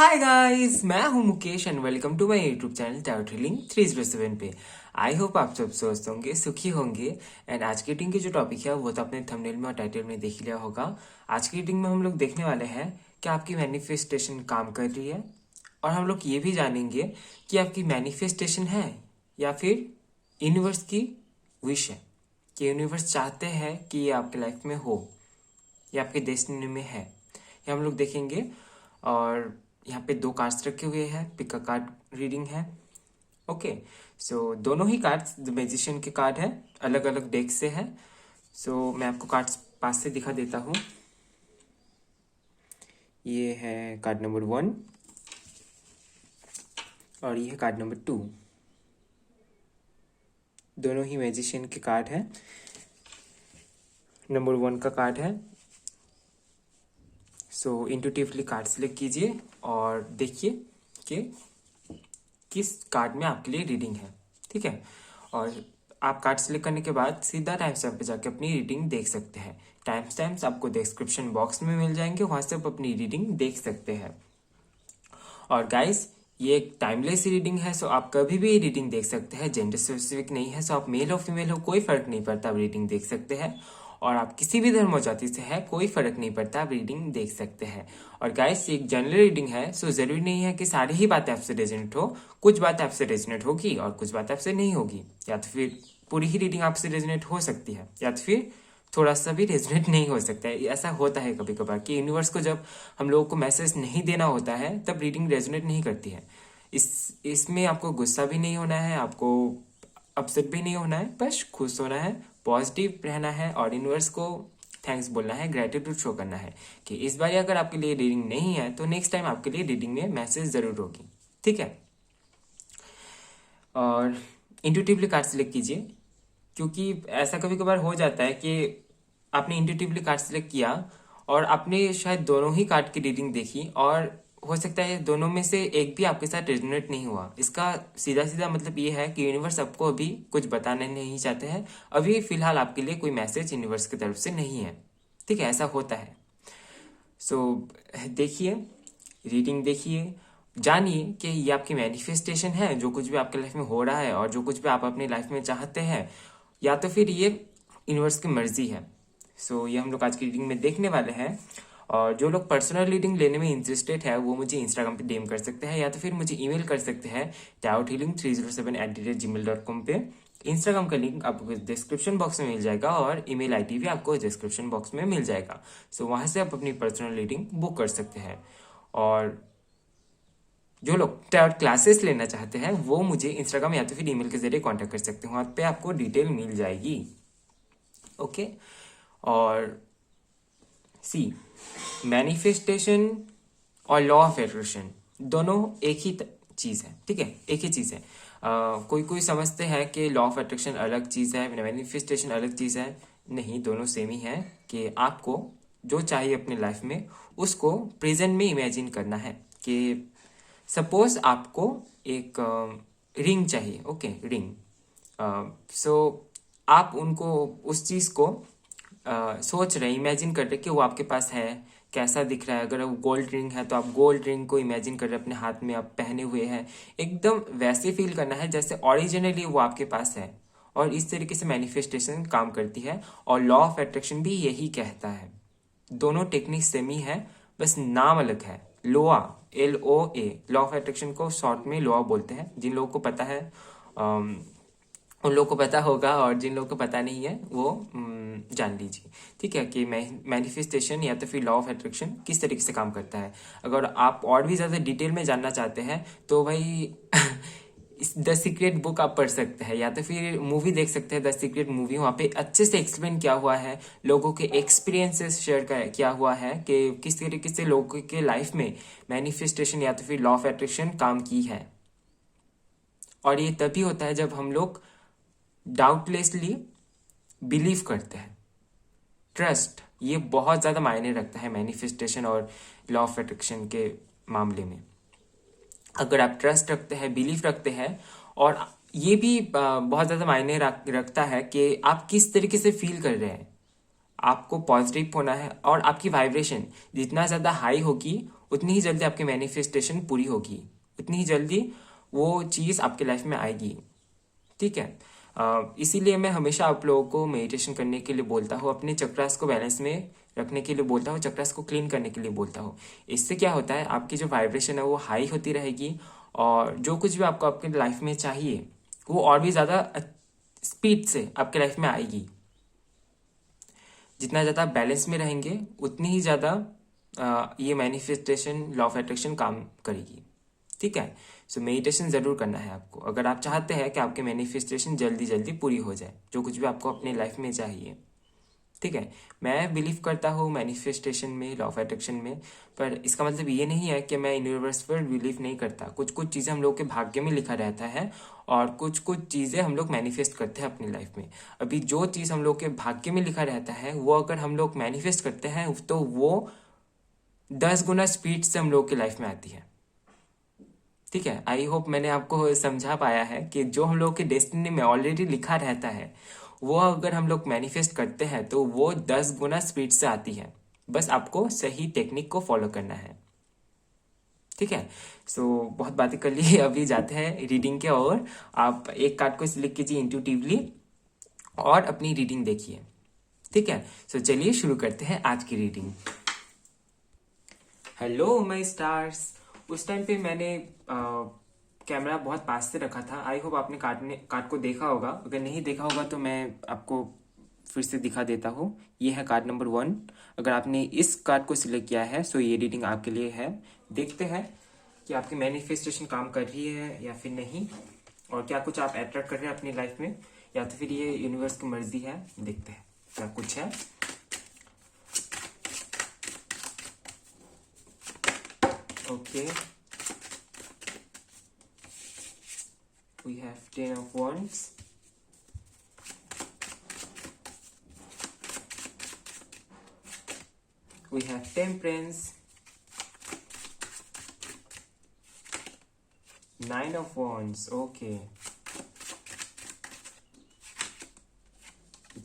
हाय guys, मैं हूं Mukesh and welcome to my YouTube channel tower healing 307 पे। आई होप आप सब स्वस्थ होंगे, सुखी होंगे। एंड आज की रीडिंग की जो टॉपिक है वो तो आपने थंबनेल में और टाइटल में देख लिया होगा। आज की रीडिंग में हम लोग देखने वाले हैं कि आपकी मैनिफेस्टेशन काम कर रही है, और हम लोग ये भी जानेंगे कि आपकी मैनिफेस्टेशन है या फिर यूनिवर्स की विश है, कि यूनिवर्स चाहते हैं कि ये आपके लाइफ में हो, ये आपके डेस्टिनी में है। ये हम लोग देखेंगे। और यहाँ पे दो कार्ड्स रखे हुए हैं, पिक अ कार्ड रीडिंग है। ओके, सो दोनों ही कार्ड्स द मैजिशियन के कार्ड है, अलग अलग डेक से है। सो मैं आपको कार्ड्स पास से दिखा देता हूँ। ये है कार्ड नंबर 1 और ये है कार्ड नंबर 2। दोनों ही मैजिशियन के कार्ड है। नंबर 1 का कार्ड है। सो इंट्यूटिवली कार्ड सिलेक्ट कीजिए और देखिए कि किस कार्ड में आपके लिए रीडिंग है। ठीक है, और आप कार्ड सिलेक्ट करने के बाद सीधा टाइम स्टैम्प पे जाके अपनी रीडिंग देख सकते हैं। टाइम स्टैम्प्स आपको डिस्क्रिप्शन बॉक्स में मिल जाएंगे, वहां से आप अपनी रीडिंग देख सकते हैं। और गाइस, ये एक टाइमलेस रीडिंग है, सो आप कभी भी रीडिंग देख सकते हैं। जेंडर स्पेसिफिक नहीं है, सो आप मेल हो फीमेल हो कोई फर्क नहीं पड़ता, आप रीडिंग देख सकते हैं। और आप किसी भी धर्म और जाति से है कोई फर्क नहीं पड़ता, आप रीडिंग देख सकते हैं। और गाइस, ये एक जनरल रीडिंग है, सो जरूरी नहीं है कि सारी ही बातें आपसे रेजोनेट हो। कुछ बातें आपसे रेजोनेट होगी और कुछ बातें आपसे नहीं होगी, या तो फिर पूरी ही रीडिंग आपसे रेजोनेट हो सकती है, या तो फिर थोड़ा सा भी रेजोनेट नहीं हो सकता है। ऐसा होता है कभी कभार कि यूनिवर्स को जब हम लोगों को मैसेज नहीं देना होता है तब रीडिंग रेजोनेट नहीं करती है। इसमें आपको गुस्सा भी नहीं होना है, आपको अपसेट भी नहीं होना है, बस खुश होना है, पॉजिटिव रहना है और यूनिवर्स को थैंक्स बोलना है, ग्रेटिट्यूड शो करना है कि इस बार अगर आपके लिए रीडिंग नहीं है तो नेक्स्ट टाइम आपके लिए रीडिंग में मैसेज जरूर होगी। ठीक है, और इंट्यूटिवली कार्ड सिलेक्ट कीजिए, क्योंकि ऐसा कभी कभार हो जाता है कि आपने इंट्यूटिवली कार्ड सिलेक्ट किया और आपने शायद दोनों ही कार्ड की रीडिंग देखी, और हो सकता है दोनों में से एक भी आपके साथ रेजोनेट नहीं हुआ। इसका सीधा सीधा मतलब ये है कि यूनिवर्स आपको अभी कुछ बताने नहीं चाहते हैं। अभी फिलहाल आपके लिए कोई मैसेज यूनिवर्स की तरफ से नहीं है। ठीक है, ऐसा होता है। सो देखिए, रीडिंग देखिए, जानिए कि ये आपकी मैनिफेस्टेशन है, जो कुछ भी आपके लाइफ में हो रहा है और जो कुछ भी आप अपनी लाइफ में चाहते हैं, या तो फिर ये यूनिवर्स की मर्जी है। सो ये हम लोग आज की रीडिंग में देखने वाले हैं। और जो लोग पर्सनल रीडिंग लेने में इंटरेस्टेड है वो मुझे इंस्टाग्राम पे डीएम कर सकते हैं, या तो फिर मुझे ईमेल कर सकते हैं taothealing307@gmail.com पे। इंस्टाग्राम का लिंक आपको डिस्क्रिप्शन बॉक्स में मिल जाएगा और ईमेल आईडी भी आपको डिस्क्रिप्शन बॉक्स में मिल जाएगा। सो वहां से आप अपनी पर्सनल रीडिंग बुक कर सकते हैं। और जो लोग टैरोट क्लासेस लेना चाहते हैं वो मुझे इंस्टाग्राम या तो फिर ईमेल के जरिए कांटेक्ट कर सकते हैं, वहां पे आपको डिटेल मिल जाएगी। ओके, और सी, मैनिफेस्टेशन और लॉ ऑफ एट्रैक्शन दोनों एक ही चीज है। ठीक है, एक ही चीज है। कोई कोई समझते हैं कि लॉ ऑफ अट्रैक्शन अलग चीज है, मैनिफेस्टेशन अलग चीज है। नहीं, दोनों सेम ही है कि आपको जो चाहिए अपने लाइफ में उसको प्रेजेंट में इमेजिन करना है। कि सपोज आपको एक रिंग चाहिए, ओके, रिंग। सो आप उनको उस चीज को सोच रहे, इमेजिन कर रहे कि वो आपके पास है, कैसा दिख रहा है। अगर वो गोल्ड रिंग है तो आप गोल्ड रिंग को इमेजिन कर रहे अपने हाथ में, आप पहने हुए हैं। एकदम वैसे फील करना है जैसे ओरिजिनली वो आपके पास है। और इस तरीके से मैनिफेस्टेशन काम करती है, और लॉ ऑफ अट्रैक्शन भी यही कहता है। दोनों टेक्निक सेम ही है, बस नाम अलग है। लोआ, LOA, लॉ ऑफ अट्रैक्शन को शॉर्ट में लोआ बोलते हैं। जिन लोगों को पता है उन लोगों को पता होगा, और जिन लोगों को पता नहीं है वो जान लीजिए। ठीक है, कि मैनिफेस्टेशन या तो फिर लॉ ऑफ अट्रैक्शन किस तरीके से काम करता है। अगर आप और भी ज्यादा डिटेल में जानना चाहते हैं तो भाई द सीक्रेट बुक आप पढ़ सकते हैं, या तो फिर मूवी देख सकते हैं द सीक्रेट मूवी। वहाँ पे अच्छे से एक्सप्लेन किया हुआ है, लोगों के एक्सपीरियंसेस शेयर किया हुआ है कि किस तरीके से लोगों के लाइफ में मैनिफेस्टेशन या तो फिर लॉ ऑफ अट्रैक्शन काम की है। और ये तभी होता है जब हम लोग डाउटलेसली बिलीव करते हैं। ट्रस्ट, ये बहुत ज्यादा मायने रखता है मैनिफेस्टेशन और लॉ ऑफ अट्रैक्शन के मामले में। अगर आप ट्रस्ट रखते हैं, बिलीव रखते हैं, और ये भी बहुत ज्यादा मायने रखता है कि आप किस तरीके से फील कर रहे हैं। आपको पॉजिटिव होना है, और आपकी वाइब्रेशन जितना ज़्यादा हाई होगी उतनी ही जल्दी आपकी मैनिफेस्टेशन पूरी होगी, उतनी ही जल्दी वो चीज़ आपके लाइफ में आएगी। ठीक है। इसीलिए मैं हमेशा आप लोगों को मेडिटेशन करने के लिए बोलता हूँ, अपने चक्रास को बैलेंस में रखने के लिए बोलता हूँ, चक्रास को क्लीन करने के लिए बोलता हूँ। इससे क्या होता है, आपकी जो वाइब्रेशन है वो हाई होती रहेगी, और जो कुछ भी आपको आपके लाइफ में चाहिए वो और भी ज़्यादा स्पीड से आपके लाइफ में आएगी। जितना ज़्यादा बैलेंस में रहेंगे उतनी ही ज़्यादा ये मैनिफेस्टेशन, लॉ ऑफ अट्रैक्शन काम करेगी। ठीक है। सो मेडिटेशन ज़रूर करना है आपको, अगर आप चाहते हैं कि आपकी मैनिफेस्टेशन जल्दी जल्दी पूरी हो जाए, जो कुछ भी आपको अपने लाइफ में चाहिए। ठीक है। मैं बिलीव करता हूँ मैनिफेस्टेशन में, लॉ ऑफ अट्रैक्शन में, पर इसका मतलब ये नहीं है कि मैं यूनिवर्स पर बिलीव नहीं करता। कुछ कुछ चीज़ें हम लोग के भाग्य में लिखा रहता है, और कुछ कुछ चीज़ें हम लोग मैनिफेस्ट करते हैं अपनी लाइफ में। अभी जो चीज़ हम लोग के भाग्य में लिखा रहता है वो अगर हम लोग मैनिफेस्ट करते हैं तो वो 10 गुना स्पीड से हम लोग की लाइफ में आती है। ठीक है। आई होप मैंने आपको समझा पाया है कि जो हम लोग के डेस्टिनी में ऑलरेडी लिखा रहता है वो अगर हम लोग मैनिफेस्ट करते हैं तो वो 10 गुना स्पीड से आती है। बस आपको सही टेक्निक को फॉलो करना है। ठीक है। सो बहुत बातें कर ली, अभी जाते हैं रीडिंग के ओर। आप एक कार्ड को सिलेक्ट कीजिए इंट्यूटिवली और अपनी रीडिंग देखिए। ठीक है। सो चलिए शुरू करते हैं आज की रीडिंग। Hello my stars. उस टाइम पे मैंने कैमरा बहुत पास से रखा था। आई होप आपने कार्ड को देखा होगा, अगर नहीं देखा होगा तो मैं आपको फिर से दिखा देता हूँ। ये है कार्ड नंबर 1। अगर आपने इस कार्ड को सिलेक्ट किया है सो ये रीडिंग आपके लिए है। देखते हैं कि आपकी मैनिफेस्टेशन काम कर रही है या फिर नहीं, और क्या कुछ आप अट्रैक्ट कर रहे हैं अपनी लाइफ में, या तो फिर ये यूनिवर्स की मर्जी है। देखते हैं क्या कुछ है। Okay, we have 10 of wands, we have temperance, 9 of wands, okay,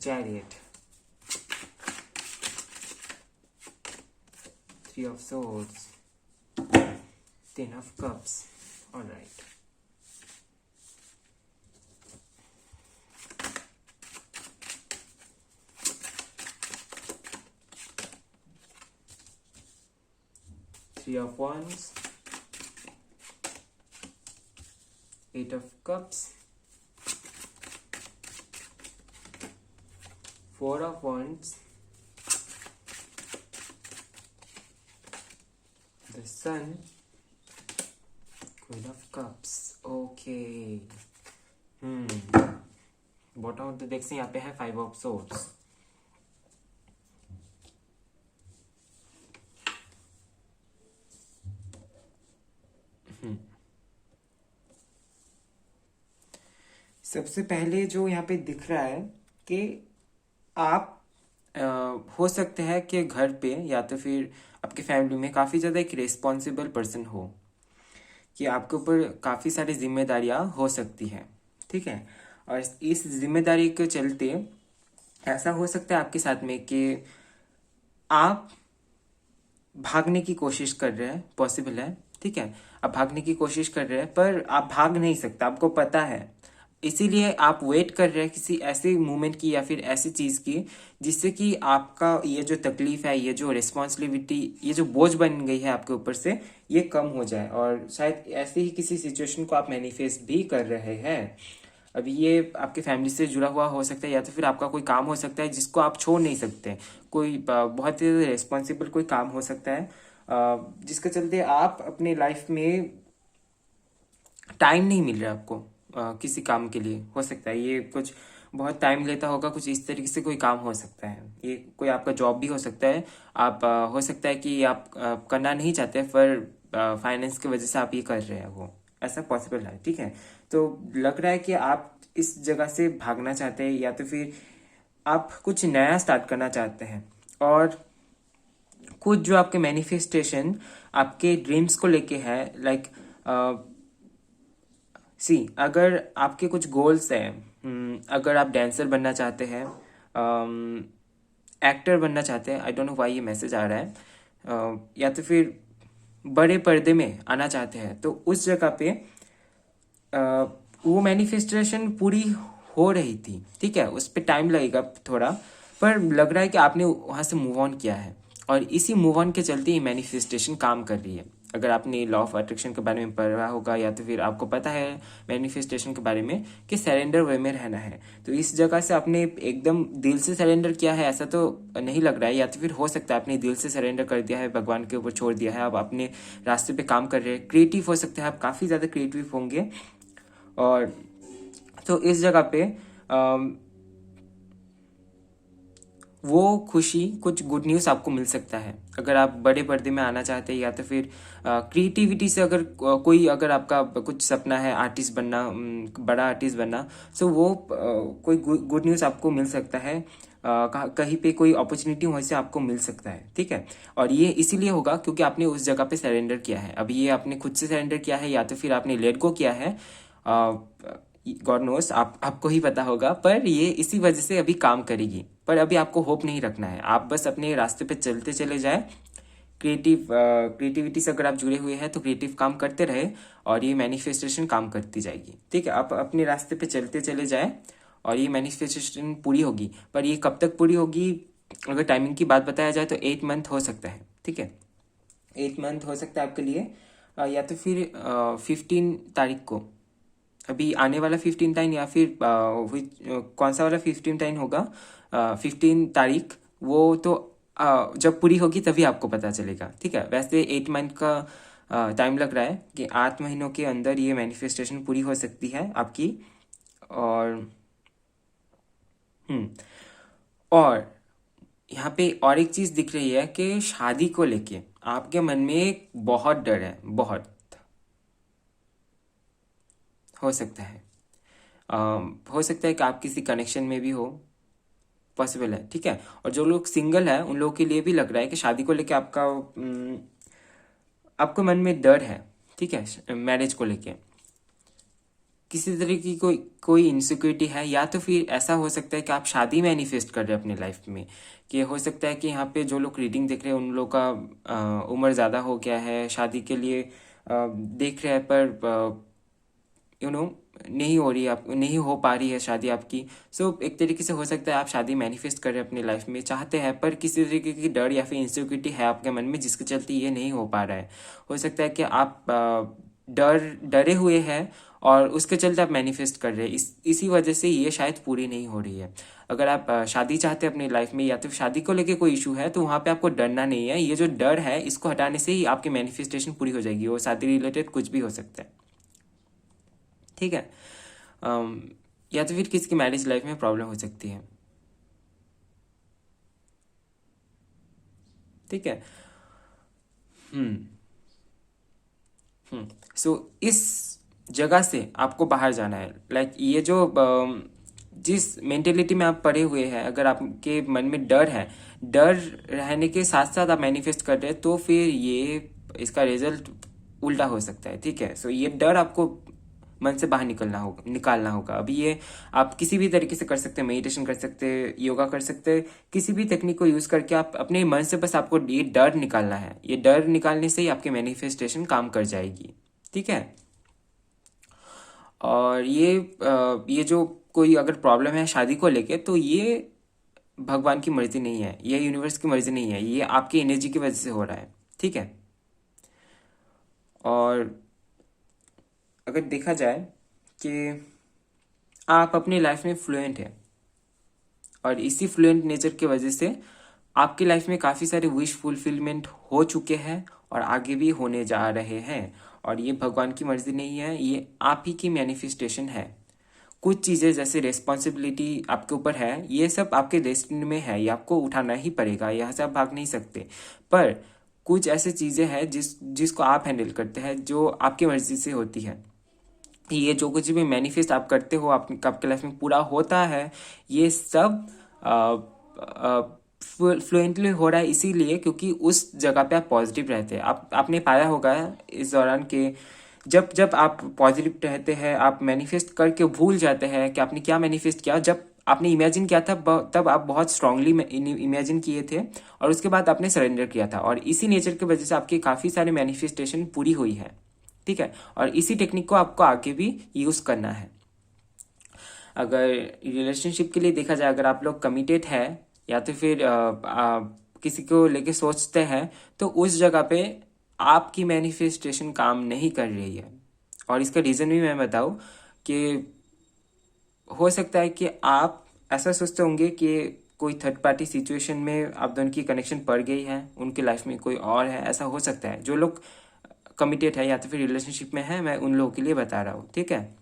chariot, 3 of swords, 10 of cups. All right. Three of wands, 8 of cups, 4 of wands, the sun, Queen of cups. Okay. Bottom of the deck से यहाँ पे है 5 of swords. सबसे पहले जो यहाँ पे दिख रहा है कि आप हो सकते हैं कि घर पे या तो फिर आपके फैमिली में काफ़ी ज़्यादा एक रिस्पॉन्सिबल पर्सन हो, कि आपके ऊपर काफ़ी सारी जिम्मेदारियाँ हो सकती हैं। ठीक है। और इस जिम्मेदारी के चलते ऐसा हो सकता है आपके साथ में कि आप भागने की कोशिश कर रहे हैं, पॉसिबल है। ठीक है। आप भागने की कोशिश कर रहे हैं पर आप भाग नहीं सकते, आपको पता है। इसीलिए आप वेट कर रहे हैं किसी ऐसे मोमेंट की या फिर ऐसी चीज़ की जिससे कि आपका ये जो तकलीफ है, ये जो रिस्पॉन्सिबिलिटी, ये जो बोझ बन गई है आपके ऊपर से, ये कम हो जाए। और शायद ऐसे ही किसी सिचुएशन को आप मैनिफेस्ट भी कर रहे हैं। अभी ये आपके फैमिली से जुड़ा हुआ हो सकता है, या तो फिर आपका कोई काम हो सकता है जिसको आप छोड़ नहीं सकते। कोई बहुत ही रिस्पॉन्सिबल कोई काम हो सकता है जिसके चलते आप अपने लाइफ में टाइम नहीं मिल रहा आपको किसी काम के लिए। हो सकता है ये कुछ बहुत टाइम लेता होगा, कुछ इस तरीके से कोई काम हो सकता है। ये कोई आपका जॉब भी हो सकता है। आप हो सकता है कि आप करना नहीं चाहते पर फाइनेंस की वजह से आप ये कर रहे हैं, वो ऐसा पॉसिबल है। ठीक है। तो लग रहा है कि आप इस जगह से भागना चाहते हैं, या तो फिर आप कुछ नया स्टार्ट करना चाहते हैं। और कुछ जो आपके मैनिफेस्टेशन आपके ड्रीम्स को लेके है, लाइक अगर आपके कुछ गोल्स हैं, अगर आप डांसर बनना चाहते हैं, एक्टर बनना चाहते हैं, आई डोंट नो व्हाई ये मैसेज आ रहा है, या तो फिर बड़े पर्दे में आना चाहते हैं, तो उस जगह पे अ, वो मैनिफेस्टेशन पूरी हो रही थी, ठीक है, उस पर टाइम लगेगा थोड़ा, पर लग रहा है कि आपने वहाँ से मूव ऑन किया है, और इसी मूव ऑन के चलते ये मैनिफेस्टेशन काम कर रही है। अगर आपने लॉ ऑफ अट्रैक्शन के बारे में पढ़ा होगा, या तो फिर आपको पता है मैनिफेस्टेशन के बारे में कि सरेंडर वे में रहना है, तो इस जगह से आपने एकदम दिल से सरेंडर किया है ऐसा तो नहीं लग रहा है, या तो फिर हो सकता है आपने दिल से सरेंडर कर दिया है, भगवान के ऊपर छोड़ दिया है, आप अपने रास्ते पे काम कर रहे हैं, क्रिएटिव हो सकते हैं, आप काफ़ी ज़्यादा क्रिएटिव होंगे। और तो इस जगह पे वो खुशी, कुछ गुड न्यूज़ आपको मिल सकता है अगर आप बड़े पर्दे में आना चाहते हैं, या तो फिर क्रिएटिविटी से अगर कोई, अगर आपका कुछ सपना है आर्टिस्ट बनना, बड़ा आर्टिस्ट बनना, सो वो कोई गुड न्यूज़ आपको मिल सकता है, कहीं पे कोई अपॉर्चुनिटी वहीं से आपको मिल सकता है, ठीक है। और ये इसीलिए होगा क्योंकि आपने उस जगह पे सरेंडर किया है। अभी ये आपने खुद से सरेंडर किया है, या तो फिर आपने लेट गो किया है, गॉड नोस, आपको ही पता होगा, पर ये इसी वजह से अभी काम करेगी। पर अभी आपको होप नहीं रखना है, आप बस अपने रास्ते पे चलते चले जाए, क्रिएटिविटी से अगर आप जुड़े हुए हैं तो क्रिएटिव काम करते रहे, और ये मैनिफेस्टेशन काम करती जाएगी, ठीक है। आप अपने रास्ते पे चलते चले जाए और ये मैनिफेस्टेशन पूरी होगी। पर ये कब तक पूरी होगी, अगर टाइमिंग की बात बताया जाए तो 8 मंथ हो सकता है, ठीक है, 8 मंथ हो सकता है आपके लिए, या तो फिर 15 तारीख को, अभी आने वाला 15 टाइम, या फिर कौन सा वाला 15 टाइम होगा, 15 तारीख, वो तो जब पूरी होगी तभी आपको पता चलेगा, ठीक है। वैसे 8 मंथ का टाइम लग रहा है कि 8 महीनों के अंदर ये मैनिफेस्टेशन पूरी हो सकती है आपकी। और हम्म और यहाँ पे और एक चीज़ दिख रही है कि शादी को लेके आपके मन में एक बहुत डर है, बहुत हो सकता है, हो सकता है कि आप किसी कनेक्शन में भी हो, पॉसिबल है, ठीक है। और जो लोग सिंगल है उन लोगों के लिए भी लग रहा है कि शादी को लेके आपको मन में डर है, ठीक है, मैरिज को लेके किसी तरह की कोई इनसिक्योरिटी है, या तो फिर ऐसा हो सकता है कि आप शादी मैनिफेस्ट कर रहे हैं अपने लाइफ में, कि हो सकता है कि यहाँ पे जो लोग रीडिंग देख रहे हैं उन लोगों का उम्र ज़्यादा हो गया है, शादी के लिए देख रहे हैं, पर नहीं हो रही, आप नहीं हो पा रही है शादी आपकी। सो एक तरीके से हो सकता है आप शादी मैनिफेस्ट कर रहे हैं अपनी लाइफ में, चाहते हैं, पर किसी तरीके की डर या फिर इंसिक्योरिटी है आपके मन में जिसके चलते ये नहीं हो पा रहा है। हो सकता है कि आप डरे हुए हैं और उसके चलते आप मैनिफेस्ट कर रहे हैं, इसी वजह से ये शायद पूरी नहीं हो रही है। अगर आप शादी चाहते हैं अपनी लाइफ में, या तो शादी को लेके कोई इशू है, तो वहाँ पे आपको डरना नहीं है। ये जो डर है इसको हटाने से ही आपकी मैनिफेस्टेशन पूरी हो जाएगी, वो शादी रिलेटेड कुछ भी हो सकता है, ठीक है। या तो फिर किसी की मैरिज लाइफ में प्रॉब्लम हो सकती है, ठीक है। हम्म सो इस जगह से आपको बाहर जाना है, लाइक ये जो जिस मेंटेलिटी में आप पड़े हुए हैं, अगर आपके मन में डर है, डर रहने के साथ साथ आप मैनिफेस्ट कर रहे हैं, तो फिर ये इसका रिजल्ट उल्टा हो सकता है, ठीक है। सो ये डर आपको मन से बाहर निकालना होगा। अभी ये आप किसी भी तरीके से कर सकते हैं, मेडिटेशन कर सकते हैं, योगा कर सकते हैं, किसी भी टेक्निक को यूज करके आप अपने मन से बस आपको ये डर निकालना है। ये डर निकालने से ही आपकी मैनिफेस्टेशन काम कर जाएगी, ठीक है। और ये जो कोई अगर प्रॉब्लम है शादी को लेके, तो ये भगवान की मर्जी नहीं है, ये यूनिवर्स की मर्जी नहीं है, ये आपकी एनर्जी की वजह से हो रहा है, ठीक है। और अगर देखा जाए कि आप अपनी लाइफ में फ्लुएंट है, और इसी फ्लुएंट नेचर की वजह से आपकी लाइफ में काफ़ी सारे विश फुलफिलमेंट हो चुके हैं और आगे भी होने जा रहे हैं। और ये भगवान की मर्जी नहीं है, ये आप ही की मैनिफेस्टेशन है। कुछ चीज़ें जैसे रिस्पॉन्सिबिलिटी आपके ऊपर है, ये सब आपके डेस्टिनी में है, ये आपको उठाना ही पड़ेगा, यहाँ से आप भाग नहीं सकते। पर कुछ ऐसी चीज़ें हैं जिसको आप हैंडल करते हैं, जो आपकी मर्जी से होती है। ये जो कुछ भी मैनिफेस्ट आप करते हो, आपके लाइफ में पूरा होता है, ये सब फ्लुएंटली हो रहा है इसीलिए क्योंकि उस जगह पे आप पॉजिटिव रहते हैं। आपने पाया होगा इस दौरान के जब आप पॉजिटिव रहते हैं, आप मैनिफेस्ट करके भूल जाते हैं कि आपने क्या मैनिफेस्ट किया। जब आपने इमेजिन किया था तब आप बहुत स्ट्रांगली इमेजिन किए थे और उसके बाद आपने सरेंडर किया था, और इसी नेचर की वजह से आपके काफ़ी सारे मैनिफेस्टेशन पूरी हुई है। ठीक है, और इसी टेक्निक को आपको आगे भी यूज़ करना है। अगर रिलेशनशिप के लिए देखा जाए, अगर आप लोग कमिटेड है या तो फिर किसी को लेके सोचते हैं, तो उस जगह पे आपकी मैनिफेस्टेशन काम नहीं कर रही है। और इसका रीज़न भी मैं बताऊँ कि हो सकता है कि आप ऐसा सोचते होंगे कि कोई थर्ड पार्टी सिचुएशन में आप दोनों की कनेक्शन पड़ गई है, उनकी लाइफ में कोई और है, ऐसा हो सकता है। जो लोग कमिटेड है या तो फिर रिलेशनशिप में है, मैं उन लोगों के लिए बता रहा हूँ। ठीक है,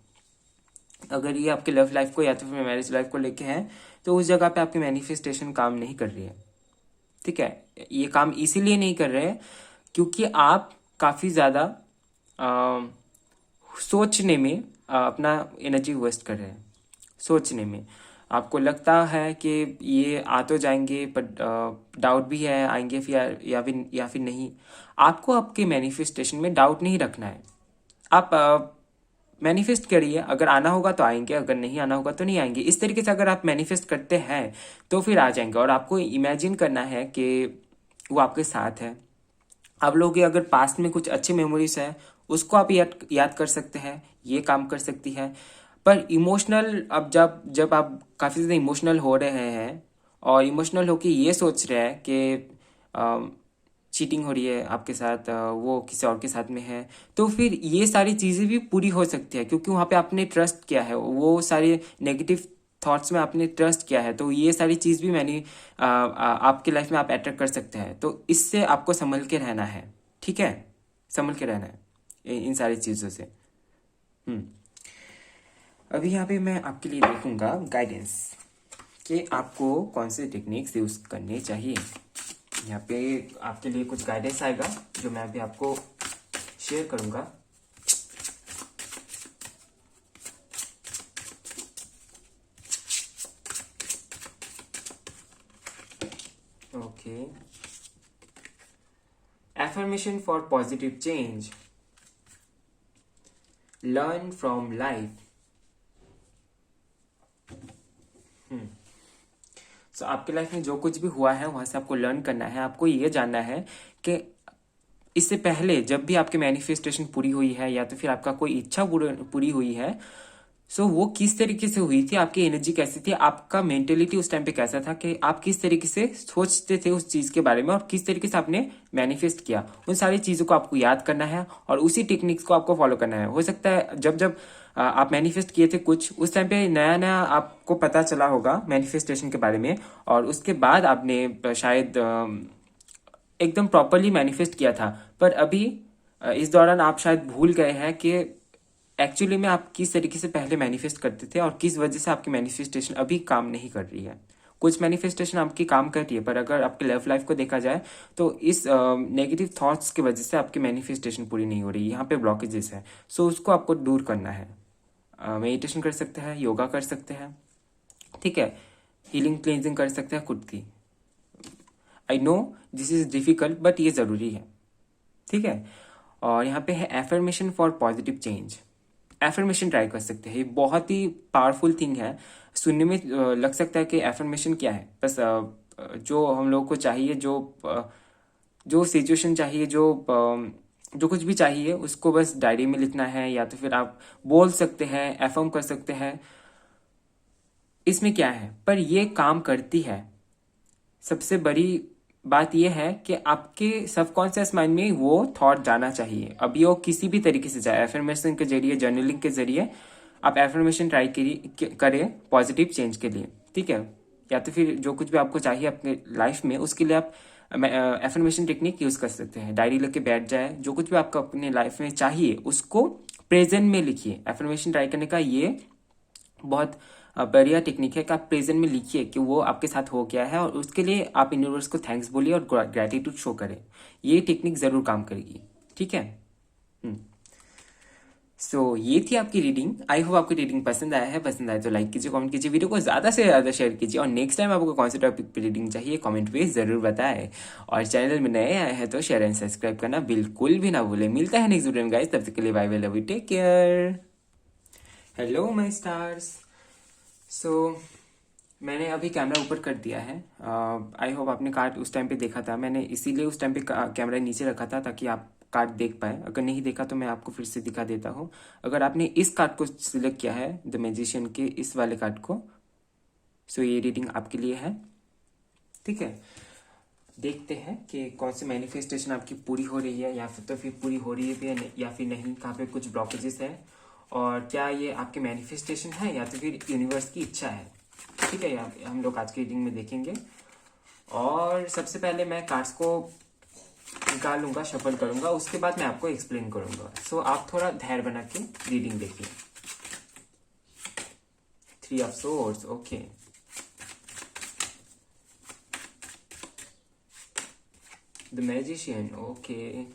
अगर ये आपके लव लाइफ को या तो फिर मैरिज लाइफ को लेके है, तो उस जगह पे आपकी मैनिफेस्टेशन काम नहीं कर रही है। ठीक है, ये काम इसीलिए नहीं कर रहे हैं क्योंकि आप काफ़ी ज़्यादा सोचने में अपना एनर्जी वेस्ट कर रहे हैं। सोचने में आपको लगता है कि ये आ तो जाएंगे, पर डाउट भी है आएंगे फिर या फिर नहीं। आपको आपके मैनिफेस्टेशन में डाउट नहीं रखना है। आप मैनिफेस्ट करिए, अगर आना होगा तो आएंगे, अगर नहीं आना होगा तो नहीं आएंगे। इस तरीके से अगर आप मैनिफेस्ट करते हैं तो फिर आ जाएंगे। और आपको इमेजिन करना है कि वो आपके साथ है। आप लोगों के अगर पास्ट में कुछ अच्छी मेमोरीज है, उसको आप याद कर सकते हैं, ये काम कर सकती है। पर इमोशनल, अब जब जब आप काफ़ी ज़्यादा इमोशनल हो रहे हैं और इमोशनल होके ये सोच रहे हैं कि चीटिंग हो रही है आपके साथ, वो किसी और के साथ में है, तो फिर ये सारी चीज़ें भी पूरी हो सकती है क्योंकि वहाँ पे आपने ट्रस्ट किया है, वो सारे नेगेटिव थॉट्स में आपने ट्रस्ट किया है। तो ये सारी चीज़ भी आपके लाइफ में आप अट्रैक्ट कर सकते हैं। तो इससे आपको संभल के रहना है। ठीक है, संभल के रहना है इन सारी चीज़ों से। अभी यहाँ पे मैं आपके लिए देखूंगा गाइडेंस कि आपको कौन से टेक्निक्स यूज़ करने चाहिए। यहाँ पे आपके लिए कुछ गाइडेंस आएगा जो मैं अभी आपको शेयर करूंगा। Okay, affirmation for positive change, learn from life. So आपके लाइफ में जो कुछ भी हुआ है वहां से आपको लर्न करना है। आपको ये जानना है कि इससे पहले जब भी आपकी मैनिफेस्टेशन पूरी हुई है या तो फिर आपका कोई इच्छा पूरी हुई है, सो वो किस तरीके से हुई थी, आपकी एनर्जी कैसी थी, आपका मेंटेलिटी उस टाइम पे कैसा था, कि आप किस तरीके से सोचते थे उस चीज के बारे में और किस तरीके से आपने मैनिफेस्ट किया। उन सारी चीजों को आपको याद करना है और उसी टेक्निक्स को आपको फॉलो करना है। हो सकता है जब जब आप मैनिफेस्ट किए थे कुछ, उस टाइम पे नया नया आपको पता चला होगा मैनिफेस्टेशन के बारे में, और उसके बाद आपने शायद एकदम प्रॉपरली मैनिफेस्ट किया था। पर अभी इस दौरान आप शायद भूल गए हैं कि एक्चुअली में आप किस तरीके से पहले मैनिफेस्ट करते थे और किस वजह से आपकी मैनिफेस्टेशन अभी काम नहीं कर रही है। कुछ मैनिफेस्टेशन आपकी काम कर रही है, पर अगर आपकी लव लाइफ को देखा जाए तो इस नेगेटिव थॉट्स की वजह से आपकी मैनिफेस्टेशन पूरी नहीं हो रही, यहाँ पे ब्लॉकेजेस है। सो उसको आपको दूर करना है। मेडिटेशन कर सकते हैं, योगा कर सकते हैं, ठीक है, हीलिंग क्लींजिंग कर सकते हैं खुद की। I know this is difficult but ये ज़रूरी है। ठीक है, और यहाँ पे है affirmation for positive change. Affirmation try कर सकते हैं, ये बहुत ही पावरफुल थिंग है। सुनने में लग सकता है कि एफर्मेशन क्या है, बस जो हम लोग को चाहिए, जो सिचुएशन चाहिए, जो कुछ भी चाहिए उसको बस डायरी में लिखना है या तो फिर आप बोल सकते हैं, एफर्म कर सकते हैं। इसमें क्या है, पर ये काम करती है। सबसे बड़ी बात यह है कि आपके सबकॉन्शियस माइंड में वो थॉट जाना चाहिए। अभी वो किसी भी तरीके से जाए, एफर्मेशन के जरिए, जर्नलिंग के जरिए आप एफर्मेशन ट्राई करें पॉजिटिव चेंज के लिए। ठीक है, या तो फिर जो कुछ भी आपको चाहिए अपने लाइफ में, उसके लिए आप एफर्मेशन टेक्निक यूज कर सकते हैं। डायरी लेके बैठ जाए, जो कुछ भी आपको अपने लाइफ में चाहिए उसको प्रेजेंट में लिखिए। एफर्मेशन ट्राई करने का ये बहुत बढ़िया टेक्निक है कि आप प्रेजेंट में लिखिए कि वो आपके साथ हो गया है और उसके लिए आप यूनिवर्स को थैंक्स बोलिए और ग्रेटिट्यूड शो करें। ये टेक्निक जरूर काम करेगी। ठीक है, सो ये थी आपकी रीडिंग। आई होप आपको रीडिंग पसंद आया है। पसंद आए तो लाइक कीजिए, कमेंट कीजिए, वीडियो को ज़्यादा से ज़्यादा शेयर कीजिए, और नेक्स्ट टाइम आपको कौन से टॉपिक पे रीडिंग चाहिए कमेंट पे ज़रूर बताएं। और चैनल में नए आए हैं तो शेयर एंड सब्सक्राइब करना बिल्कुल भी ना भूलें। मिलता है नेक्स्ट वीडियो में गाइस, तब तक के लिए bye bye, love you, take care. Hello my stars. So मैंने अभी कैमरा ऊपर कर दिया है। आई होप आपने कार्ड उस टाइम पे देखा था। मैंने इसीलिए उस टाइम पे कैमरा नीचे रखा था ताकि आप कार्ड देख पाए। अगर नहीं देखा तो मैं आपको फिर से दिखा देता हूँ। अगर आपने इस कार्ड को सिलेक्ट किया है, द मैजिशियन के इस वाले कार्ड को, सो ये रीडिंग आपके लिए है। ठीक है, देखते हैं कि कौन सी मैनिफेस्टेशन आपकी पूरी हो रही है, या फिर पूरी हो रही है या फिर नहीं, कहाँ पे कुछ ब्लॉकेजेस है, और क्या ये आपके मैनिफेस्टेशन है या तो फिर यूनिवर्स की इच्छा है। ठीक है, हम लोग आज की रीडिंग में देखेंगे। और सबसे पहले मैं कार्ड्स को निकालूंगा, शफल करूंगा, उसके बाद मैं आपको एक्सप्लेन करूंगा। सो आप थोड़ा धैर्य बना के रीडिंग देखिए। 3 of swords, okay. The magician, okay.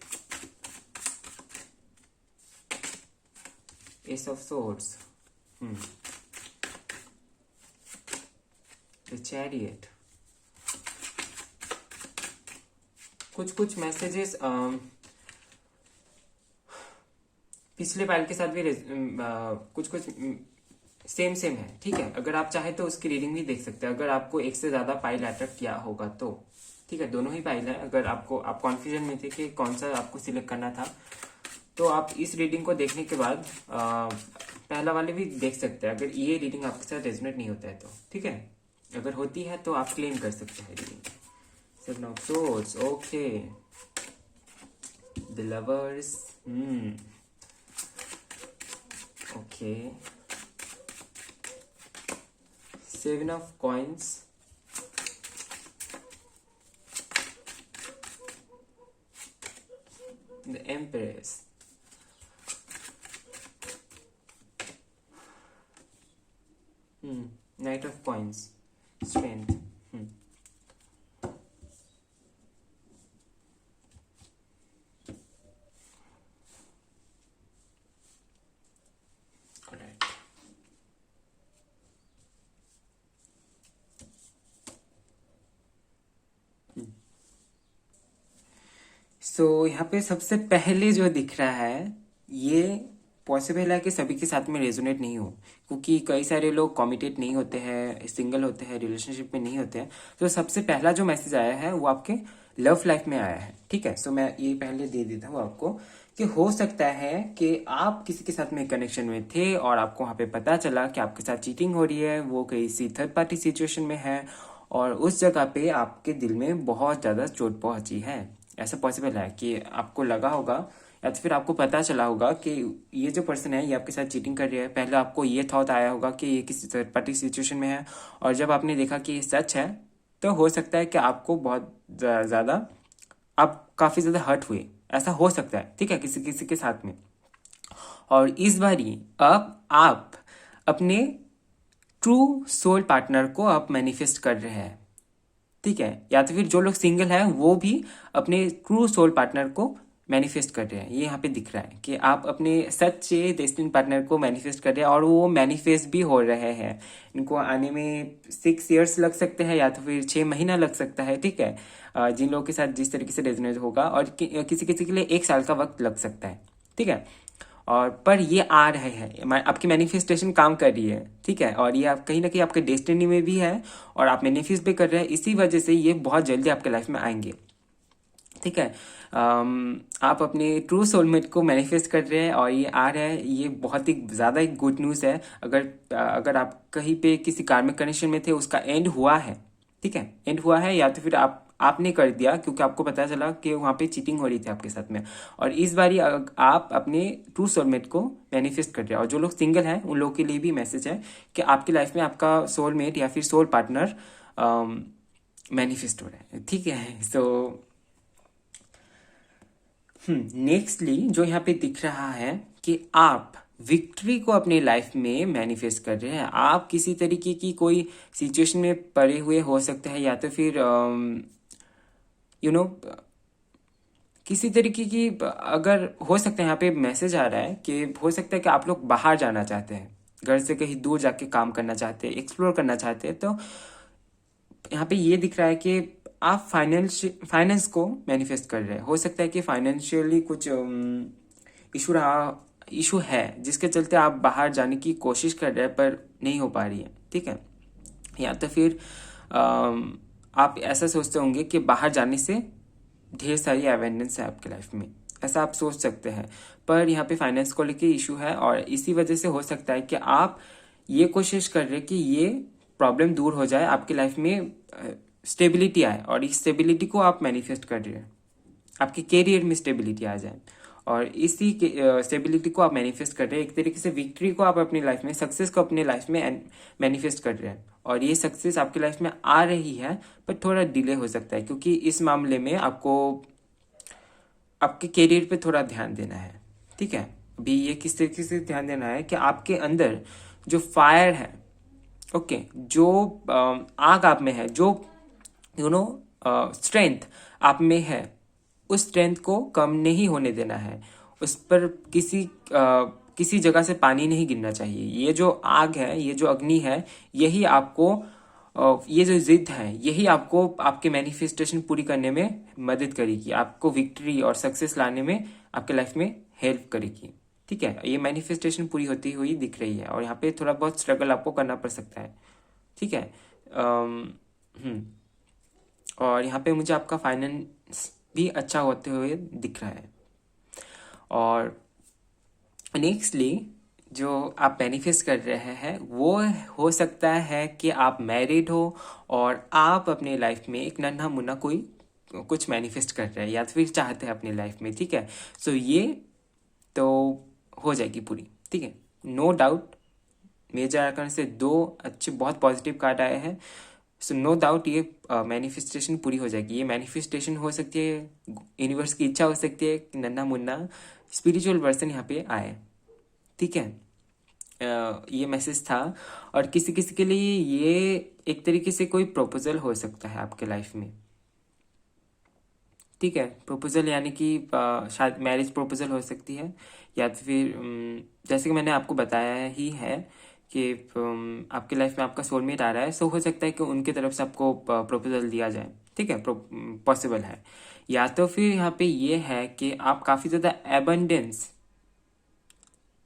S of swords, the chariot. कुछ मैसेजेस पिछले पाइल के साथ भी कुछ सेम है। ठीक है, अगर आप चाहे तो उसकी रीडिंग भी देख सकते हैं, अगर आपको एक से ज्यादा पाइल अट्रैक्ट किया होगा तो। ठीक है, दोनों ही पाइल है। अगर आप कॉन्फ्यूजन में थे कि कौन सा आपको सिलेक्ट करना था, तो आप इस रीडिंग को देखने के बाद पहला वाले भी देख सकते हैं, अगर ये रीडिंग आपके साथ रेजोनेट नहीं होता है तो। ठीक है, अगर होती है तो आप क्लेम कर सकते हैं reading. 7 of swords, okay. The lovers, okay. 7 of coins. The empress. Knight of coins. Strength. Alright. सो यहाँ पे सबसे पहले जो दिख रहा है, ये पॉसिबल है कि सभी के साथ में रेजोनेट नहीं हो, क्योंकि कई सारे लोग कमिटेड नहीं होते हैं, सिंगल होते हैं, रिलेशनशिप में नहीं होते हैं। तो सबसे पहला जो मैसेज आया है वो आपके लव लाइफ में आया है। ठीक है, सो मैं ये पहले दे देता हूँ आपको कि हो सकता है कि आप किसी के साथ में कनेक्शन में थे और आपको वहाँ पे पता चला कि आपके साथ चीटिंग हो रही है, वो किसी थर्ड पार्टी सिचुएशन में है, और उस जगह पे आपके दिल में बहुत ज़्यादा चोट पहुंची है। ऐसा पॉसिबल है कि आपको लगा होगा या तो फिर आपको पता चला होगा कि ये जो पर्सन है ये आपके साथ चीटिंग कर रही है। पहले आपको ये थॉट आया होगा कि ये किसी थर्ड पार्टी सिचुएशन में है, और जब आपने देखा कि ये सच है, तो हो सकता है कि आपको बहुत ज़्यादा, आप काफ़ी ज़्यादा हर्ट हुए। ऐसा हो सकता है, ठीक है, किसी किसी के साथ में। और इस बारी अब आप अपने ट्रू सोल पार्टनर को आप मैनिफेस्ट कर रहे हैं। ठीक है, या तो फिर जो लोग सिंगल हैं वो भी अपने ट्रू सोल पार्टनर को मैनिफेस्ट कर रहे हैं। ये यहाँ पे दिख रहा है कि आप अपने सच्चे डेस्टिनी पार्टनर को मैनिफेस्ट कर रहे हैं, और वो मैनिफेस्ट भी हो रहे हैं। इनको आने में 6 years लग सकते हैं, या तो फिर 6 महीना लग सकता है। ठीक है, जिन लोगों के साथ जिस तरीके से रेजोनेट होगा, और किसी किसी के लिए 1 साल का वक्त लग सकता है। ठीक है, और पर ये आ रहे हैं, आपकी मैनिफेस्टेशन काम कर रही है। ठीक है, और ये आप कहीं ना कहीं आपके डेस्टिनी में भी है, और आप मैनिफेस्ट भी कर रहे हैं। इसी वजह से ये बहुत जल्दी आपके लाइफ में आएंगे। ठीक है, आप अपने ट्रू सोलमेट को मैनिफेस्ट कर रहे हैं और ये आ रहा है। ये बहुत ही ज़्यादा एक गुड न्यूज़ है। अगर आप कहीं पे किसी कार्मिक कनेक्शन में थे, उसका एंड हुआ है। ठीक है, एंड हुआ है, या तो फिर आपने कर दिया क्योंकि आपको पता चला कि वहाँ पे चीटिंग हो रही थी आपके साथ में। और इस बारी आप अपने ट्रू सोलमेट को मैनिफेस्ट कर रहे हैं। और जो लोग सिंगल हैं उन लोगों के लिए भी मैसेज है कि आपकी लाइफ में आपका सोलमेट या फिर सोल पार्टनर मैनिफेस्ट हो रहा है। ठीक है, सो नेक्स्टली जो यहाँ पे दिख रहा है कि आप विक्ट्री को अपने लाइफ में मैनिफेस्ट कर रहे हैं। आप किसी तरीके की कोई सिचुएशन में पड़े हुए हो सकते हैं, या तो फिर किसी तरीके की, अगर हो सकता है, यहाँ पे मैसेज आ रहा है कि हो सकता है कि आप लोग बाहर जाना चाहते हैं, घर से कहीं दूर जाके काम करना चाहते हैं, एक्सप्लोर करना चाहते हैं। तो यहाँ पे ये दिख रहा है कि आप फाइनेंस को मैनिफेस्ट कर रहे हैं। हो सकता है कि फाइनेंशियली कुछ इशू है, जिसके चलते आप बाहर जाने की कोशिश कर रहे हैं पर नहीं हो पा रही है। ठीक है, या तो फिर आप ऐसा सोचते होंगे कि बाहर जाने से ढेर सारी अवेंडेंस है आपके लाइफ में, ऐसा आप सोच सकते हैं। पर यहाँ पे फाइनेंस को लेके इशू है, और इसी वजह से हो सकता है कि आप ये कोशिश कर रहे हैं कि ये प्रॉब्लम दूर हो जाए, आपकी लाइफ में स्टेबिलिटी आए, और इस स्टेबिलिटी को आप मैनिफेस्ट कर रहे हैं, आपके कैरियर में स्टेबिलिटी आ जाए, और इसी स्टेबिलिटी को आप मैनिफेस्ट कर रहे हैं। एक तरीके से विक्ट्री को आप अपनी लाइफ में, सक्सेस को अपनी लाइफ में मैनिफेस्ट कर रहे हैं, और ये सक्सेस आपकी लाइफ में आ रही है, पर थोड़ा डिले हो सकता है, क्योंकि इस मामले में आपको आपके कैरियर पे थोड़ा ध्यान देना है। ठीक है, अभी ये किस तरीके से ध्यान देना है कि आपके अंदर जो फायर है, ओके, जो आग आप में है, जो स्ट्रेंथ आप में है, उस स्ट्रेंथ को कम नहीं होने देना है, उस पर किसी जगह से पानी नहीं गिरना चाहिए। ये जो आग है, ये जो अग्नि है, यही आपको ये जो जिद है, यही आपको आपके मैनिफेस्टेशन पूरी करने में मदद करेगी, आपको विक्ट्री और सक्सेस लाने में आपके लाइफ में हेल्प करेगी। ठीक है, ये मैनिफेस्टेशन पूरी होती हुई दिख रही है, और यहाँ पे थोड़ा बहुत स्ट्रगल आपको करना पड़ सकता है। ठीक है, और यहाँ पे मुझे आपका फाइनेंस भी अच्छा होते हुए दिख रहा है। और नेक्स्टली जो आप मैनिफेस्ट कर रहे हैं, वो हो सकता है कि आप मैरिड हो और आप अपने लाइफ में एक नन्हा मुन्ना कोई कुछ मैनिफेस्ट कर रहे हैं, या तो फिर चाहते हैं अपनी लाइफ में। ठीक है, सो ये तो हो जाएगी पूरी। ठीक है, नो डाउट, मेजर आर्कन से 2 अच्छे बहुत पॉजिटिव कार्ड आए हैं, सो नो डाउट ये मैनिफेस्टेशन पूरी हो जाएगी। ये मैनिफेस्टेशन हो सकती है, यूनिवर्स की इच्छा हो सकती है कि नन्हा मुन्ना स्पिरिचुअल पर्सन यहाँ पे आए। ठीक है, ये मैसेज था, और किसी किसी के लिए ये एक तरीके से कोई प्रपोजल हो सकता है आपके लाइफ में। ठीक है, प्रपोजल यानी कि शायद मैरिज प्रपोजल हो सकती है, या तो फिर जैसे कि मैंने आपको बताया ही है कि आपके लाइफ में आपका सोलमेट आ रहा है, सो हो सकता है कि उनकी तरफ से आपको प्रपोजल दिया जाए। ठीक है, पॉसिबल है। या तो फिर यहाँ पे ये है कि आप काफ़ी ज़्यादा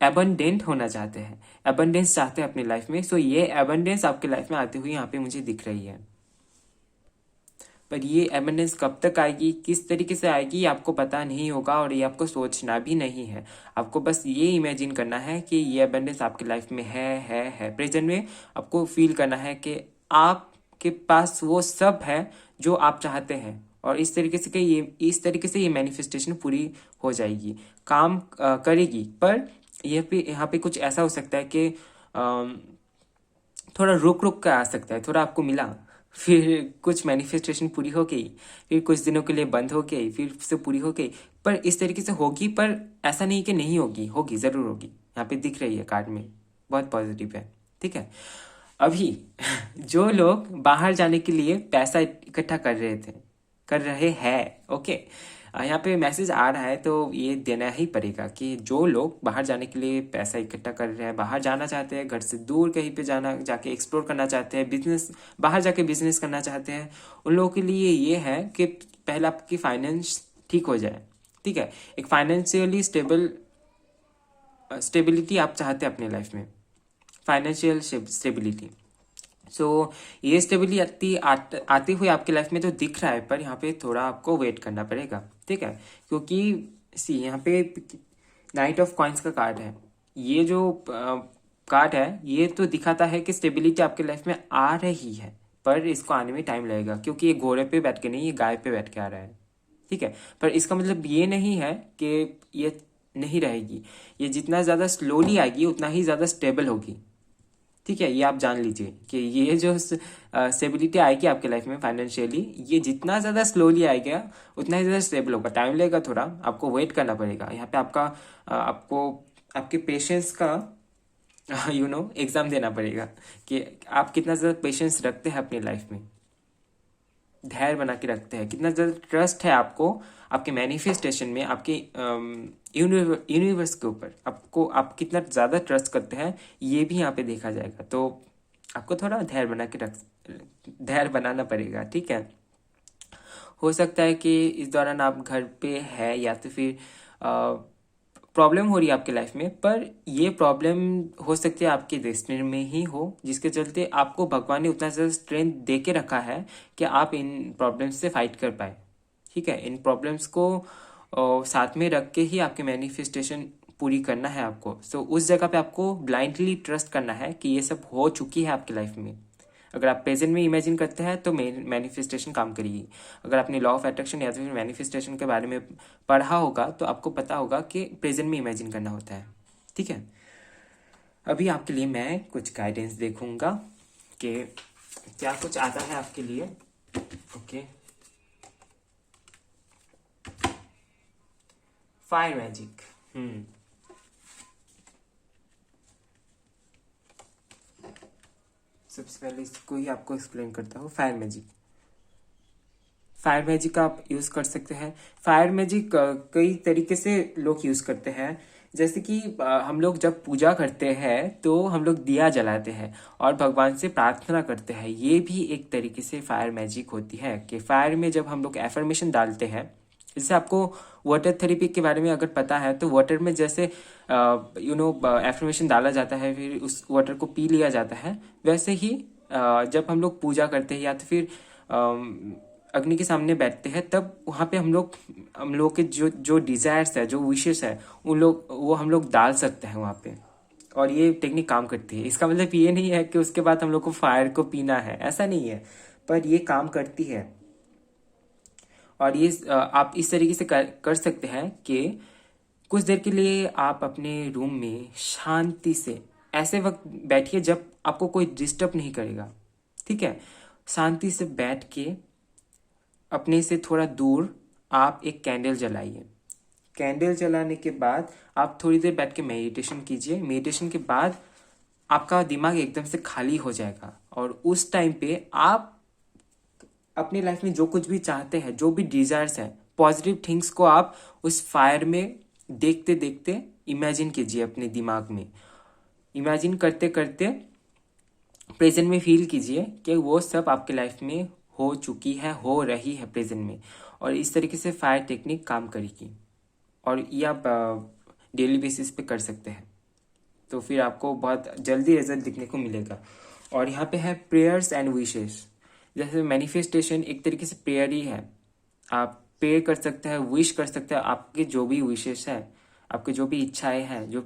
एबंडेंट होना चाहते हैं, एबंडेंस चाहते हैं अपनी लाइफ में, सो ये एबंडेंस आपकी लाइफ में आती हुई यहाँ पे मुझे दिख रही है। पर ये एबंडेंस कब तक आएगी, किस तरीके से आएगी, ये आपको पता नहीं होगा, और ये आपको सोचना भी नहीं है। आपको बस ये इमेजिन करना है कि ये एबंडेंस आपकी लाइफ में है प्रेजेंट में। आपको फील करना है कि आपके पास वो सब है जो आप चाहते हैं, और इस तरीके से ये मैनिफेस्टेशन पूरी हो जाएगी, काम करेगी। पर यहाँ पे कुछ ऐसा हो सकता है कि थोड़ा रुक रुक कर आ सकता है, थोड़ा आपको मिला, फिर कुछ मैनिफेस्टेशन पूरी हो गई, फिर कुछ दिनों के लिए बंद हो गई, फिर से पूरी हो गई, पर इस तरीके से होगी। पर ऐसा नहीं कि नहीं होगी, होगी, ज़रूर होगी। यहाँ पे दिख रही है कार्ड में, बहुत पॉजिटिव है। ठीक है, अभी जो लोग बाहर जाने के लिए पैसा इकट्ठा कर रहे हैं, ओके, यहाँ पे मैसेज आ रहा है, तो ये देना ही पड़ेगा कि जो लोग बाहर जाने के लिए पैसा इकट्ठा कर रहे हैं, बाहर जाना चाहते हैं, घर से दूर कहीं पे जाके एक्सप्लोर करना चाहते हैं, बाहर जाके बिजनेस करना चाहते हैं, उन लोगों के लिए ये है कि पहले आपकी फाइनेंस ठीक हो जाए। ठीक है, एक फाइनेंशियली स्टेबिलिटी आप चाहते हैं अपनी लाइफ में, फाइनेंशियल स्टेबिलिटी। सो ये स्टेबिलिटी आती हुई आपकी लाइफ में तो दिख रहा है, पर यहाँ पे थोड़ा आपको वेट करना पड़ेगा। ठीक है, क्योंकि यहाँ पे नाइट ऑफ कॉइन्स का कार्ड है। ये जो कार्ड है, ये तो दिखाता है कि स्टेबिलिटी आपके लाइफ में आ रही है, पर इसको आने में टाइम लगेगा, क्योंकि ये घोड़े पे बैठ के नहीं, ये गाय पे बैठ के आ रहा है। ठीक है, पर इसका मतलब ये नहीं है कि ये नहीं रहेगी, ये जितना ज़्यादा स्लोली आएगी उतना ही ज़्यादा स्टेबल होगी। ठीक है, ये आप जान लीजिए कि ये जो स्टेबिलिटी आएगी आपके लाइफ में फाइनेंशियली, ये जितना ज़्यादा स्लोली आएगा उतना ही ज़्यादा स्टेबल होगा। टाइम लगेगा, थोड़ा आपको वेट करना पड़ेगा। यहाँ पे आपको आपके पेशेंस का एग्जाम देना पड़ेगा कि आप कितना ज़्यादा पेशेंस रखते हैं अपनी लाइफ में, धैर्य बना के रखते हैं, कितना ज़्यादा ट्रस्ट है आपको आपके मैनिफेस्टेशन में, आपके यूनिवर्स के ऊपर आप कितना ज़्यादा ट्रस्ट करते हैं, ये भी यहाँ पे देखा जाएगा। तो आपको थोड़ा धैर्य बनाना पड़ेगा। ठीक है, हो सकता है कि इस दौरान आप घर पे है, या तो फिर प्रॉब्लम हो रही है आपके लाइफ में, पर ये प्रॉब्लम हो सकती है आपके डेस्टिनी में ही हो, जिसके चलते आपको भगवान ने उतना ज़्यादा स्ट्रेंथ दे के रखा है कि आप इन प्रॉब्लम्स से फाइट कर पाए। ठीक है, इन प्रॉब्लम्स को साथ में रख के ही आपके मैनिफेस्टेशन पूरी करना है आपको। सो उस जगह पे आपको ब्लाइंडली ट्रस्ट करना है कि ये सब हो चुकी है आपकी लाइफ में। अगर आप प्रेजेंट में इमेजिन करते हैं तो मैनिफेस्टेशन काम करेगी। अगर आपने लॉ ऑफ अट्रैक्शन या तो फिर मैनिफेस्टेशन के बारे में पढ़ा होगा तो आपको पता होगा कि प्रेजेंट में इमेजिन करना होता है। ठीक है, अभी आपके लिए मैं कुछ गाइडेंस देखूंगा कि क्या कुछ आता है आपके लिए। Okay, fire magic. सबसे पहले इसको ही आपको एक्सप्लेन करता हूँ। फायर मैजिक, फायर मैजिक आप यूज कर सकते हैं। फायर मैजिक कई तरीके से लोग यूज करते हैं। जैसे कि हम लोग जब पूजा करते हैं तो हम लोग दिया जलाते हैं और भगवान से प्रार्थना करते हैं। ये भी एक तरीके से फायर मैजिक होती है कि फायर में जब हम लोग एफर्मेशन डालते हैं, जैसे आपको वाटर थेरेपी के बारे में अगर पता है तो वाटर में जैसे एफर्मेशन डाला जाता है, फिर उस वाटर को पी लिया जाता है। वैसे ही जब हम लोग पूजा करते हैं या तो फिर अग्नि के सामने बैठते हैं, तब वहाँ पे हम लोग के जो डिजायर्स है, जो विशेष है, वो हम लोग डाल सकते हैं वहाँ पे। और ये टेक्निक काम करती है। इसका मतलब ये नहीं है कि उसके बाद हम लोग को फायर को पीना है, ऐसा नहीं है, पर ये काम करती है। और ये आप इस तरीके से कर सकते हैं कि कुछ देर के लिए आप अपने रूम में शांति से ऐसे वक्त बैठिए जब आपको कोई डिस्टर्ब नहीं करेगा। ठीक है, शांति से बैठ के अपने से थोड़ा दूर आप एक कैंडल जलाइए। कैंडल जलाने के बाद आप थोड़ी देर बैठ के मेडिटेशन कीजिए। मेडिटेशन के बाद आपका दिमाग एकदम से खाली हो जाएगा और उस टाइम पे आप अपनी लाइफ में जो कुछ भी चाहते हैं, जो भी डिजायर्स है, पॉजिटिव थिंग्स को आप उस फायर में देखते देखते इमेजिन कीजिए। अपने दिमाग में इमेजिन करते करते प्रेजेंट में फील कीजिए कि वो सब आपके लाइफ में हो चुकी है, हो रही है प्रेजेंट में। और इस तरीके से फायर टेक्निक काम करेगी और ये आप डेली बेसिस पे कर सकते हैं, तो फिर आपको बहुत जल्दी रिजल्ट दिखने को मिलेगा। और यहाँ पे है प्रेयर्स एंड विशेस। जैसे मैनिफेस्टेशन एक तरीके से प्रेयर ही है। आप प्रे कर सकते हैं, विश कर सकते हैं, आपके जो भी विशेष है, आपके जो भी इच्छाएं हैं, जो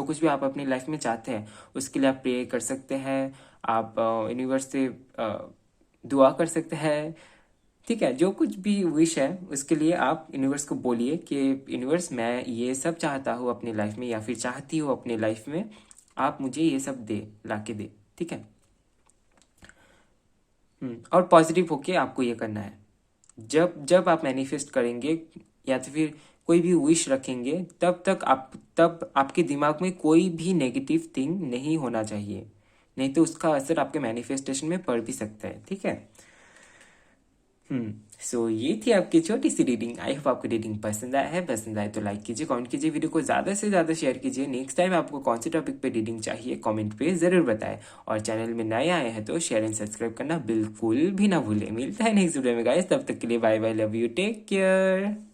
कुछ भी आप अपनी लाइफ में चाहते हैं, उसके लिए आप प्रे कर सकते हैं। आप यूनिवर्स से दुआ कर सकते हैं। ठीक है, जो कुछ भी विश है उसके लिए आप यूनिवर्स को बोलिए कि यूनिवर्स, मैं ये सब चाहता हूँ अपनी लाइफ में या फिर चाहती हूँ अपनी लाइफ में, आप मुझे ये सब ला के दे। ठीक है, और पॉजिटिव होके आपको ये करना है। जब आप मैनिफेस्ट करेंगे या तो फिर कोई भी विश रखेंगे, तब आपके दिमाग में कोई भी नेगेटिव थिंग नहीं होना चाहिए, नहीं तो उसका असर आपके मैनिफेस्टेशन में पड़ भी सकता है। ठीक है, सो ये थी आपकी छोटी सी रीडिंग। आई होप आपको रीडिंग पसंद आया है। पसंद आए तो लाइक कीजिए, कमेंट कीजिए, वीडियो को ज़्यादा से ज़्यादा शेयर कीजिए। नेक्स्ट टाइम आपको कौन से टॉपिक पे रीडिंग चाहिए कमेंट पे ज़रूर बताएं। और चैनल में नए आए हैं तो शेयर एंड सब्सक्राइब करना बिल्कुल भी ना भूलें। मिलता है नेक्स्ट वीडियो में गाइस, तब तक के लिए bye bye, love you, take care.